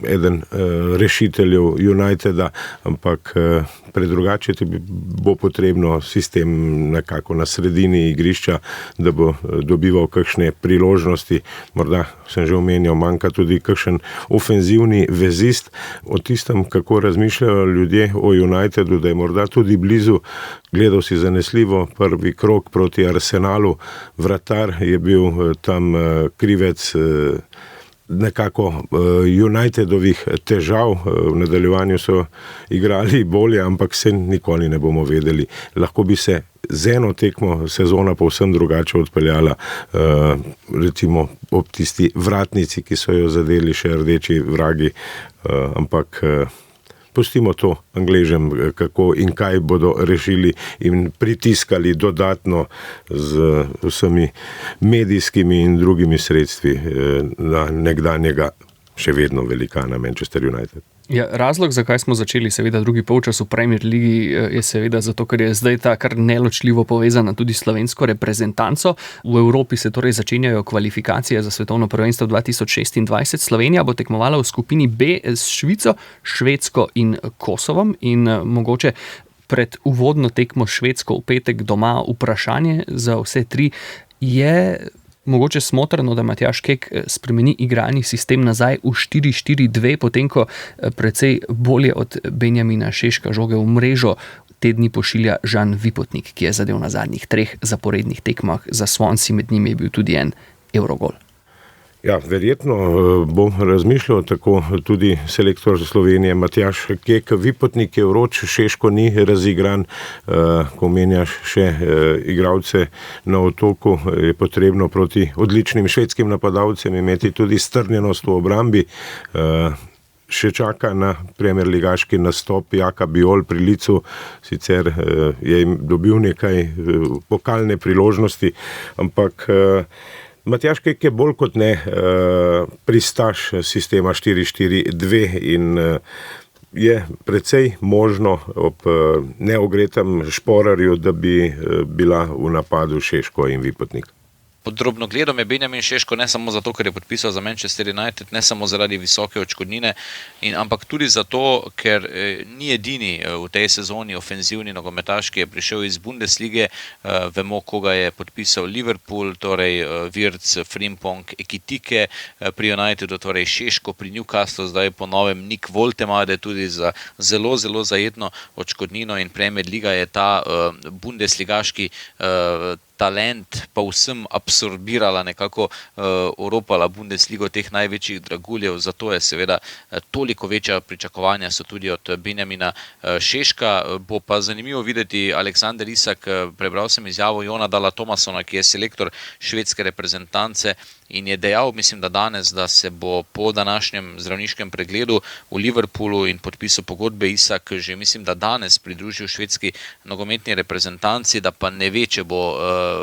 Speaker 4: eden rešiteljev Uniteda, ampak predrugače ti bo potrebno sistem nekako na sredini igrišča, da bo dobival kakšne priložnosti. Morda sem že omenjal, manjka tudi kakšen ofenzivni vezist. O tistem, kako razmišljajo ljudje o Unitedu, da je morda tudi blizu. Gledal si zanesljivo prvi krog proti Arsenalu, vratar je bil tam krivec nekako Unitedovih težav. V nadaljevanju so igrali bolje, ampak se nikoli ne bomo vedeli. Lahko bi se z eno tekmo sezona povsem drugače odpeljala, recimo ob tisti vratnici, ki so jo zadeli še rdeči vragi, ampak pustimo to Angležem, kako in kaj bodo rešili in pritiskali dodatno z vsemi medijskimi in drugimi sredstvi na nekdanjega še vedno velikana Manchester United.
Speaker 2: Ja, razlog, zakaj smo začeli seveda drugi polčas v Premier Ligi, je seveda zato, ker je zdaj ta kar neločljivo povezana tudi slovensko reprezentanco. V Evropi se torej začenjajo kvalifikacije za svetovno prvenstvo 2026. Slovenija bo tekmovala v skupini B s Švico, Švedsko in Kosovom in mogoče pred uvodno tekmo Švedsko v petek doma vprašanje za vse tri je mogoče smotrno, da Matjaž Kek spremeni igralni sistem nazaj v 4-4-2, potem ko precej bolje od Benjamina Šeška žoge v mrežo te dni pošilja Žan Vipotnik, ki je zadel na zadnjih 3 zaporednih tekmah za Swansea, med njimi je bil tudi en Evrogol.
Speaker 4: Ja, verjetno bom razmišljal tako tudi selektor Slovenije Matjaž Kek. Vipotnik je vroč, Šeško ni razigran, ko menjaš še igralce na Otoku, je potrebno proti odličnim švedskim napadalcem imeti tudi strnjenost v obrambi. Še čaka na premier ligaški nastop Jaka Bijol pri Licu, sicer je dobil nekaj pokalne priložnosti, ampak Matjaž Kek je bolj kot ne pristaš sistema 4-4-2 in je precej možno ob neogretem Šporarju, da bi bila v napadu Šeško in Vipotnik.
Speaker 3: Pod drobnogledom je Benjamin Šeško ne samo zato, ker je podpisal za Manchester United, ne samo zaradi visoke odškodnine, ampak tudi zato, ker ni edini v tej sezoni ofenzivni nogometaš, ki je prišel iz Bundeslige. Vemo, koga je podpisal Liverpool, torej Wirtz, Frimpong, Ekitike pri Unitedu, torej Šeško pri Newcastlu, zdaj po novem Nick Woltemade tudi za zelo, zelo zajetno odškodnino in Premier Liga je ta bundesligaški talent pa vsem absorbirala, nekako oropala Bundesligo teh največjih draguljev, zato je seveda toliko večja pričakovanja so tudi od Benjamina Šeška. Bo pa zanimivo videti Alexander Isak, prebral sem izjavo Jonadala Thomasona, ki je selektor švedske reprezentance in je dejal, mislim, da danes, da se bo po današnjem zdravniškem pregledu v Liverpoolu in podpisu pogodbe Isak že, mislim, da danes pridružil švedski nogometni reprezentanci, da pa ne ve, če bo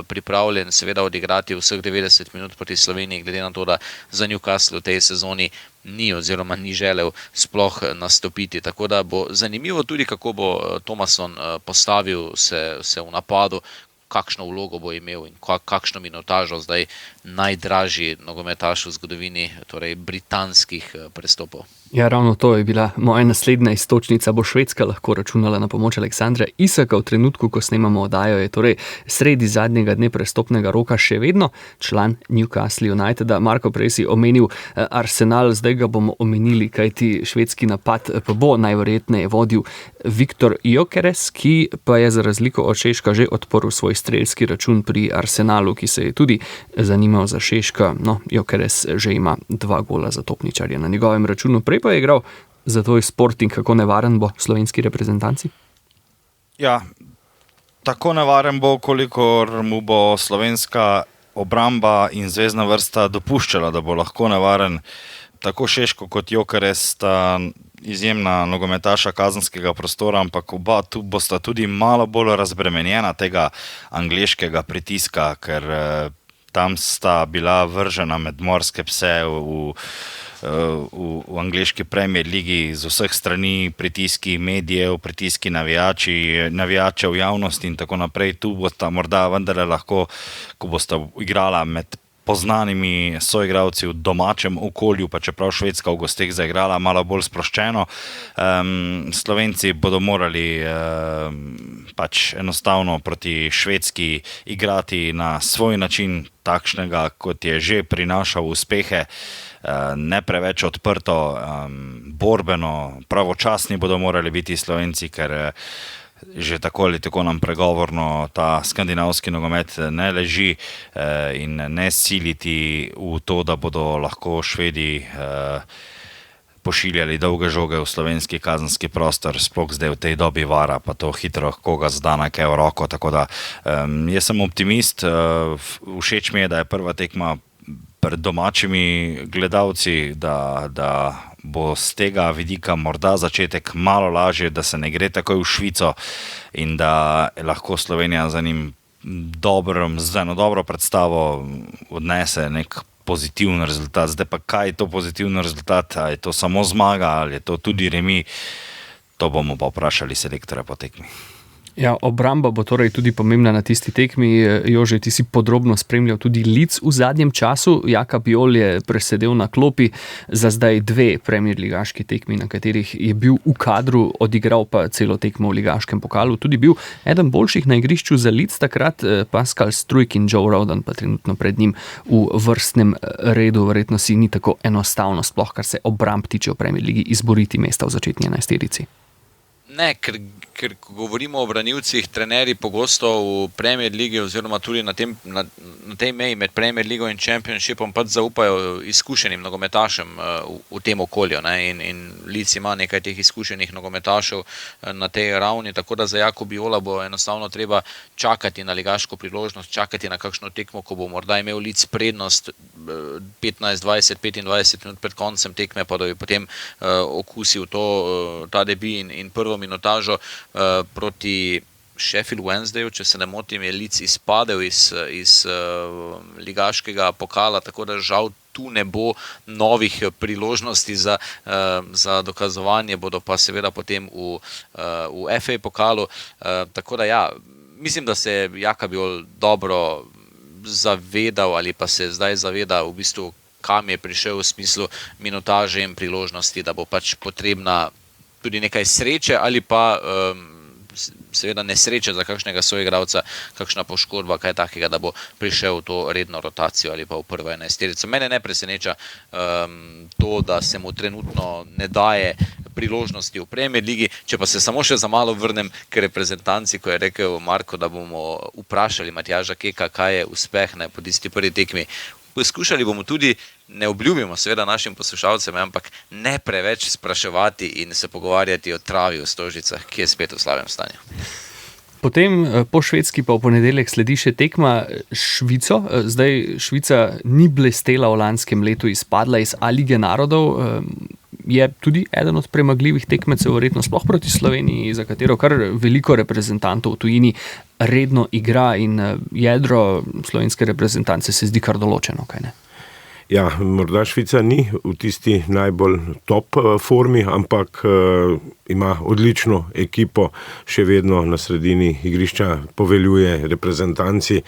Speaker 3: pripravljen seveda odigrati vseh 90 minut proti Sloveniji, glede na to, da za Newcastle v tej sezoni ni oziroma ni želel sploh nastopiti. Tako da bo zanimivo tudi, kako bo Thomason postavil se v napadu, kakšno vlogo bo imel in kakšno minutažo zdaj najdražji nogometaš v zgodovini, torej britanskih prestopov.
Speaker 2: Ja, ravno to je bila moja naslednja iztočnica. Bo Švedska lahko računala na pomoč Aleksandra Isaka v trenutku, ko snemamo oddajo, je torej sredi zadnjega dne prestopnega roka še vedno član Newcastle Uniteda. Marko, prej si omenil Arsenal, zdaj ga bomo omenili, kajti švedski napad pa bo najverjetneje vodil Viktor Gyökeres, ki pa je za razliko od Šeška že odprl svoj strelski račun pri Arsenalu, ki se je tudi zanimal za Šeška. No, Gyökeres že ima 2 gola za topničarje na njegovem računu. Prej pa je igral za tvoj Sporting. Kako nevaren bo slovenski reprezentanci?
Speaker 5: Ja, tako nevaren bo, kolikor mu bo slovenska obramba in zvezna vrsta dopuščala, da bo lahko nevaren. Tako Šeško kot Gyökeres sta izjemna nogometaša kazenskega prostora, ampak oba tu bosta tudi malo bolj razbremenjena tega angleškega pritiska, ker tam sta bila vržena med morske pse v angleški Premier Ligi z vseh strani, pritiski medijev, pritiski navijačev, javnosti in tako naprej. Tu bosta morda vendarle lahko, ko bosta igrala med poznanimi soigralci v domačem okolju, pa čeprav Švedska v gosteh zaigrala malo bolj sproščeno. Slovenci bodo morali pač enostavno proti Švedski igrati na svoj način, takšnega, kot je že prinašal uspehe, ne preveč odprto, borbeno, pravočasni bodo morali biti Slovenci, ker že tako ali tako nam pregovorno ta skandinavski nogomet ne leži in ne siliti v to, da bodo lahko Švedi pošiljali dolge žoge v slovenski kazenski prostor, sploh zdaj v tej dobi vara, pa to hitro koga zda na kaj v roko, tako da jaz sem optimist, všeč mi je, da je prva tekma pred domačimi gledalci, da bo z tega vidika morda začetek malo lažje, da se ne gre takoj v Švico in da lahko Slovenija za njim z eno dobro predstavo odnese nek pozitiven rezultat. Zdaj pa kaj je to pozitiven rezultat, ali je to samo zmaga, ali je to tudi remi, to bomo pa vprašali selektorja po tekmi.
Speaker 2: Ja, obramba bo torej tudi pomembna na tisti tekmi. Jože, ti si podrobno spremljal tudi Leeds v zadnjem času. Jaka Bijol je presedel na klopi za zdaj 2 Premier ligaški tekmi, na katerih je bil v kadru, odigral pa celo tekmo v ligaškem pokalu. Tudi bil eden boljših na igrišču za Leeds takrat, Pascal Struijk in Joe Rodon pa trenutno pred njim v vrstnem redu. Verjetno si ni tako enostavno, sploh kar se obramb tiče v Premier ligi, izboriti mesta v začetni 11-terici.
Speaker 3: Ne, ker ko govorimo o branilcih, trenerji pogosto v Premier ligi oziroma tudi na tej meji med Premier ligo in Championshipom pač zaupajo izkušenim nogometašem v tem okolju. Ne? In Leeds ima nekaj teh izkušenih nogometašev na tej ravni, tako da za Jako Bijola bo enostavno treba čakati na ligaško priložnost, čakati na kakšno tekmo, ko bo morda imel Leeds prednost 15, 20, 25 minut pred koncem tekme, pa da bi potem okusil ta debi in prvo minutažo proti Sheffield Wednesdayu, če se ne motim, je Leeds izpadel iz ligaškega pokala, tako da žal tu ne bo novih priložnosti za dokazovanje, bodo pa seveda potem v FA pokalu. Tako da ja, mislim, da se je Jaka Bijol dobro zavedal ali pa se zdaj zaveda v bistvu, kam je prišel v smislu minutaže in priložnosti, da bo pač potrebna tudi nekaj sreče ali pa seveda nesreče za kakšnega soigralca, kakšna poškodba, kaj takega, da bo prišel v to redno rotacijo ali pa v prvo 11-terico. Mene ne preseneča to, da se mu trenutno ne daje priložnosti v Premier ligi. Če pa se samo še za malo vrnem k reprezentanci, ko je rekel Marko, da bomo vprašali Matjaža Keka, kaj je uspeh po tisti prvi tekmi. Poskušali bomo tudi, ne obljubimo seveda našim poslušalcem, ampak ne preveč spraševati in se pogovarjati o travi v Stožicah, ki je spet v slabem stanju.
Speaker 2: Potem po Švedski pa v ponedeljek sledi še tekma Švico. Zdaj Švica ni blestela v lanskem letu, izpadla iz A lige narodov. Je tudi eden od premagljivih tekmecev, verjetno sploh proti Sloveniji, za katero kar veliko reprezentantov v tujini redno igra in jedro slovenske reprezentance se zdi kar določeno, kaj ne?
Speaker 4: Ja, morda Švica ni v tisti najbolj top formi, ampak ima odlično ekipo, še vedno na sredini igrišča poveljuje reprezentanci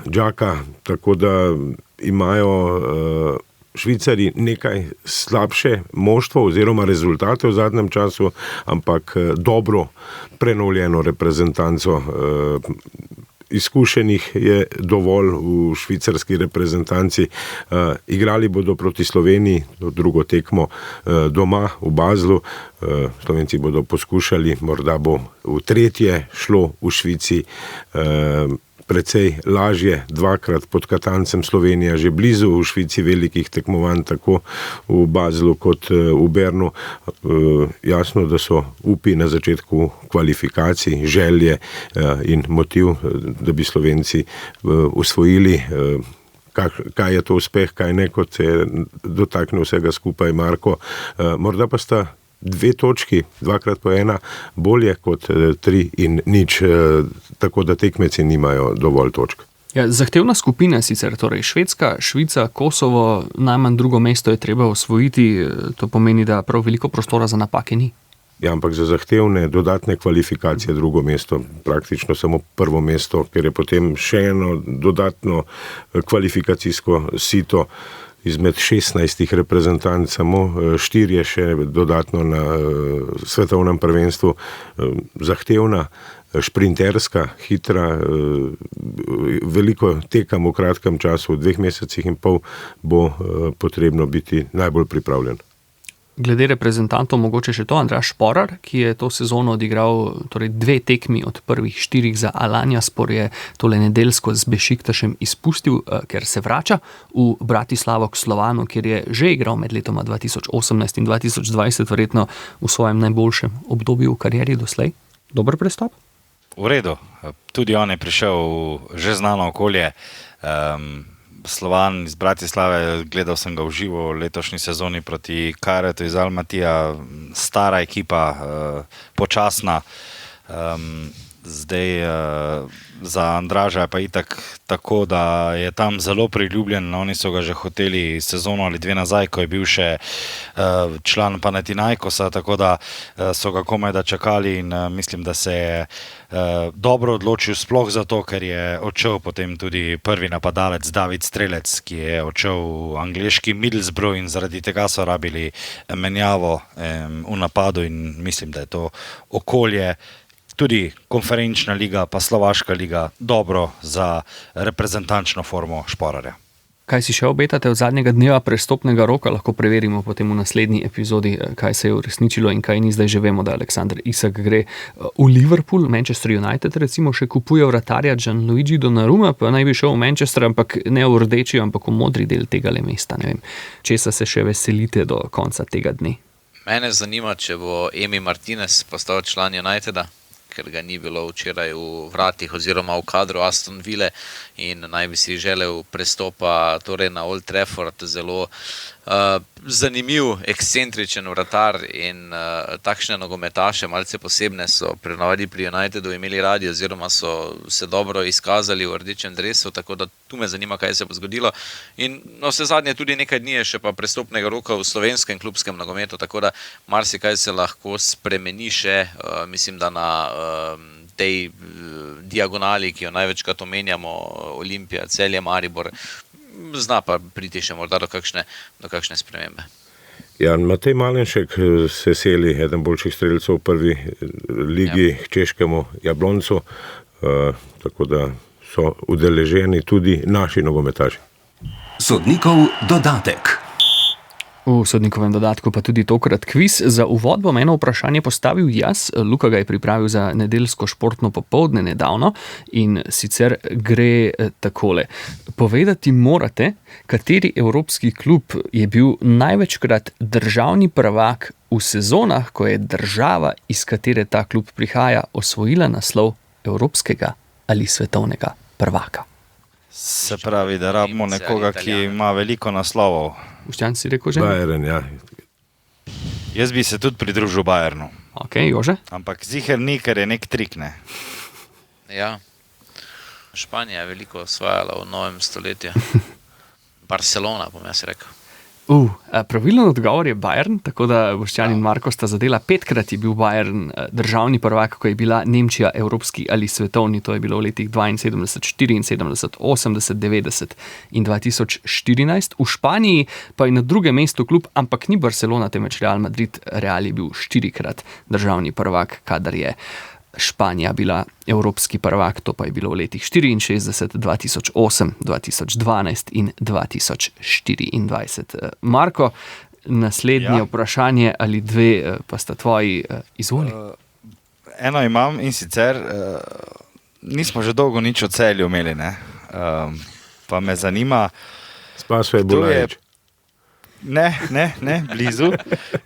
Speaker 4: Džaka, tako da imajo Švicari nekaj slabše moštvo oziroma rezultate v zadnjem času, ampak dobro prenovljeno reprezentanco. Izkušenih je dovolj v švicarski reprezentanci. Igrali bodo proti Sloveniji, drugo tekmo doma v Baslu. Slovenci bodo poskušali, morda bo v tretje šlo v Švici precej lažje, 2-krat pod Katancem, Slovenija že blizu, v Švici velikih tekmovanj, tako v Baslu kot v Bernu. Jasno, da so upi na začetku kvalifikacij, želje in motiv, da bi Slovenci usvojili. Kaj je to uspeh, kaj ne, kot se je dotaknil vsega skupaj Marko. Morda pa sta 2 točki, 2x1, bolje kot 3 in nič, tako da tekmeci nimajo dovolj točk.
Speaker 2: Ja, zahtevna skupina sicer, torej Švedska, Švica, Kosovo, najmanj drugo mesto je treba osvojiti, to pomeni, da prav veliko prostora za napake ni.
Speaker 4: Ja, ampak za zahtevne dodatne kvalifikacije drugo mesto, praktično samo prvo mesto, ker je potem še eno dodatno kvalifikacijsko sito. Izmed 16 reprezentanc, samo 4 še dodatno na svetovnem prvenstvu. Zahtevna, šprinterska, hitra, veliko tekam v kratkem času, v 2 mesecih in pol bo potrebno biti najbolj pripravljen.
Speaker 2: Glede reprezentantov mogoče še to, Andraž Šporar, ki je to sezono odigral torej 2 tekmi od prvih 4 za Alanyaspor, je tole nedeljsko z Bešiktašem izpustil, ker se vrača v Bratislavo k Slovanu, kjer je že igral med letoma 2018 in 2020, verjetno v svojem najboljšem obdobju v karieri doslej. Dober prestop?
Speaker 5: V redu. Tudi on je prišel v že znano okolje. Slovan iz Bratislave, gledal sem ga v živo v letošnji sezoni proti Kairetu iz Almatija, stara ekipa, počasna. Zdaj za Andraža je pa itak tako, da je tam zelo priljubljen. Oni so ga že hoteli sezono ali dve nazaj, ko je bil še član Panathinaikosa, tako da so ga komaj da čakali in mislim, da se je dobro odločil sploh zato, ker je odšel potem tudi prvi napadalec David Strelec, ki je odšel v angleški Middlesbrough in zaradi tega so rabili menjavo v napadu in mislim, da je to okolje, tudi konferenčna liga, pa slovaška liga, dobro za reprezentančno formo Šporarja.
Speaker 2: Kaj si še obetate od zadnjega dneva prestopnega roka, lahko preverimo potem v naslednji epizodi, kaj se je uresničilo in kaj ni. Zdaj že vemo, da Aleksander Isak gre v Liverpool, Manchester United recimo še kupuje vratarja Gianluigi Donnarumma, pa naj bi šel v Manchester, ampak ne v rdeči, ampak v modri del tega mesta. Ne vem, česa se še veselite do konca tega dne?
Speaker 3: Mene zanima, če bo Emi Martinez postal član Uniteda, ker ga ni bilo včeraj v vratih oziroma v kadru Aston Ville in naj bi si želel prestopa torej na Old Trafford. Zelo zanimiv, ekscentričen vratar in takšne nogometaše, malce posebne so prenavadi pri Unitedu imeli radi oziroma so se dobro izkazali v rdečem dresu, tako da tu me zanima, kaj se bo zgodilo. In vse zadnje tudi nekaj dni je še pa prestopnega roka v slovenskem klubskem nogometu, tako da marsikaj se lahko spremeni še, mislim, da na tej diagonali, ki jo največkrat omenjamo, Olimpija, Celje, Maribor, zna pa priti še morda do kakšne spremembe.
Speaker 4: Ja, Matej Malenšek se seli, eden boljših strelcev v prvi ligi k češkemu Jabloncu, tako da so udeleženi tudi naši nogometaši.
Speaker 1: Sodnikov dodatek.
Speaker 2: V sodnikovem dodatku pa tudi tokrat kviz. Za uvod bom eno vprašanje postavil jaz. Luka ga je pripravil za nedeljsko športno popoldne nedavno in sicer gre takole. Povedati morate, kateri evropski klub je bil največkrat državni prvak v sezonah, ko je država, iz katere ta klub prihaja, osvojila naslov evropskega ali svetovnega prvaka.
Speaker 5: Se pravi, da rabimo nekoga, ki ima veliko naslovov.
Speaker 2: Boštjan si rekel že?
Speaker 4: Bayern, ja.
Speaker 5: Jaz bi se tudi pridružil Bayernu.
Speaker 2: Ok, Jože?
Speaker 5: Ampak ziher ni, ker je nek trik, ne?
Speaker 3: Ja, Španija je veliko osvajala v novem stoletju. Barcelona, bom jaz rekel.
Speaker 2: Pravilen odgovor je Bayern, tako da Boštjan in Marko sta zadela. 5-krat je bil Bayern državni prvak, ko je bila Nemčija evropski ali svetovni, to je bilo v letih 72, 74, 80, 90 in 2014. V Španiji pa je na drugem mestu klub, ampak ni Barcelona, temveč Real Madrid. Real je bil 4-krat državni prvak, kadar je Španija bila evropski prvak, to pa je bilo v letih 64, 2008, 2012 in 2024. Marko, naslednje vprašanje ali dve pa sta tvoji, izvoli.
Speaker 5: Eno imam in sicer nismo že dolgo nič o Celju imeli, ne? Pa me zanima,
Speaker 4: Spaso je Bulajič.
Speaker 5: Ne, blizu.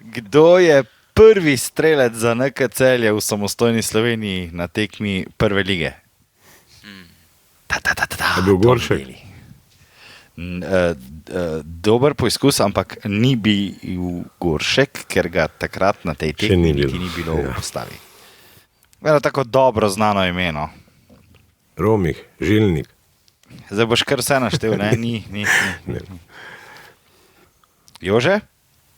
Speaker 5: Kdo je prvi strelec za NK Celje v samostojni Sloveniji na tekmi prve lige?
Speaker 4: Je bil Goršek?
Speaker 5: Dober poizkus, ampak ni bil Goršek, ker ga takrat na tej tekmi ni bilo v postavi. Eno tako dobro znano imeno.
Speaker 4: Romih, Žilnik.
Speaker 5: Zdaj boš kar vse naštel, ne? Ni. Jože?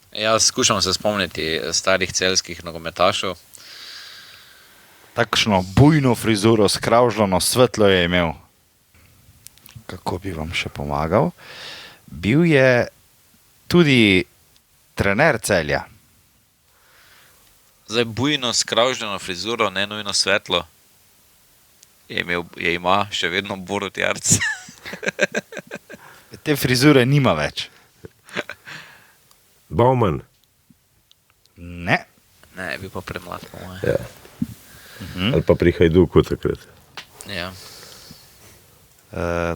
Speaker 3: Ja, skušam se spomniti starih celjskih nogometašov.
Speaker 5: Takšno bujno frizuro, skravžljeno, svetlo je imel. Kako bi vam še pomagal? Bil je tudi trener Celja.
Speaker 3: Zdaj bujno, skravžljeno frizuro, ne nujno svetlo. Ima še vedno Borut Jarc.
Speaker 5: Te frizure nima več.
Speaker 4: Bauman.
Speaker 5: Ne.
Speaker 3: Ne, je bil pa premlad, po moje.
Speaker 4: Ja. Ali pa pri Hajduku takrat.
Speaker 3: Ja.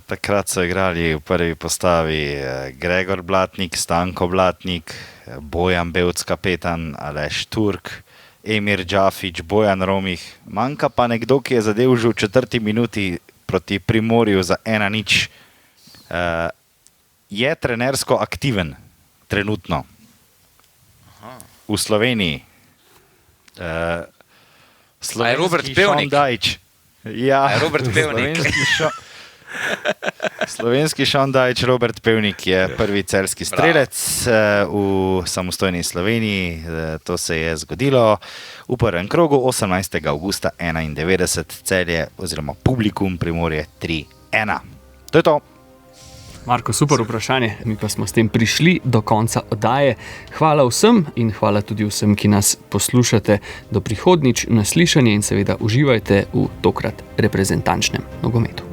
Speaker 5: Takrat so igrali v prvi postavi Gregor Blatnik, Stanko Blatnik, Bojan Bevc, kapetan, Aleš Turk, Emir Džafić, Bojan Romih. Manjka pa nekdo, ki je zadev že v 4. minuti proti Primorju za 1-0. Je trenersko aktiven trenutno v Sloveniji.
Speaker 3: Robert Pevnik?
Speaker 5: Ja,
Speaker 3: Robert Pevnik.
Speaker 5: Slovenski Šondajič, Robert Pevnik je prvi celjski strelec v samostojni Sloveniji. To se je zgodilo v prvem krogu 18. avgusta 1991, Celje oziroma Publikum Primorje 3-1. To je to.
Speaker 2: Marko, super vprašanje. Mi pa smo s tem prišli do konca oddaje. Hvala vsem in hvala tudi vsem, ki nas poslušate. Do prihodnjič, naslišanje in seveda uživajte v tokrat reprezentančnem nogometu.